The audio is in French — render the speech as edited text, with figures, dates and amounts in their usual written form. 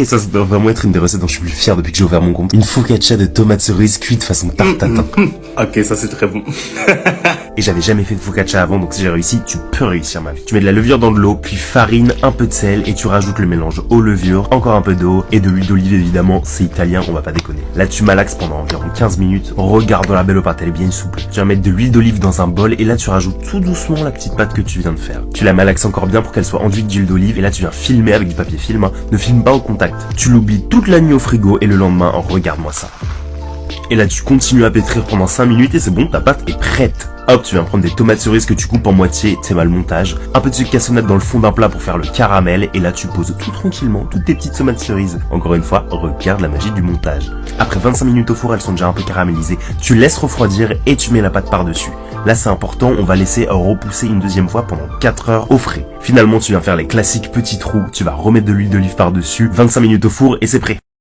ça doit vraiment être une des recettes dont je suis le plus fier depuis que j'ai ouvert mon compte. Une focaccia de tomates cerises cuite façon tarte tatin. Ok, ça c'est très bon. Et j'avais jamais fait de focaccia avant, donc si j'ai réussi, tu peux réussir ma vie. Tu mets de la levure dans de l'eau, puis farine, un peu de sel, et tu rajoutes le mélange aux levures, encore un peu d'eau, et de l'huile d'olive évidemment, c'est italien, on va pas déconner. Là tu malaxes pendant environ 15 minutes, regarde la belle pâte, elle est bien souple. Tu vas mettre de l'huile d'olive dans un bol, et là tu rajoutes tout doucement la petite pâte que tu viens de faire. Tu la malaxes encore bien pour qu'elle soit enduite d'huile d'olive, et là tu viens filmer avec du papier film, hein. Ne filme pas au contact. Tu l'oublies toute la nuit au frigo, et le lendemain, regarde-moi ça. Et là tu continues à pétrir pendant 5 minutes et c'est bon, ta pâte est prête. Hop, tu viens prendre des tomates cerises que tu coupes en moitié, c'est mal montage. Un peu de sucre cassonade dans le fond d'un plat pour faire le caramel. Et là tu poses tout tranquillement toutes tes petites tomates cerises. Encore une fois, regarde la magie du montage. Après 25 minutes au four, elles sont déjà un peu caramélisées. Tu laisses refroidir et tu mets la pâte par-dessus. Là c'est important, on va laisser repousser une deuxième fois pendant 4 heures au frais. Finalement tu viens faire les classiques petits trous, tu vas remettre de l'huile d'olive par-dessus, 25 minutes au four et c'est prêt.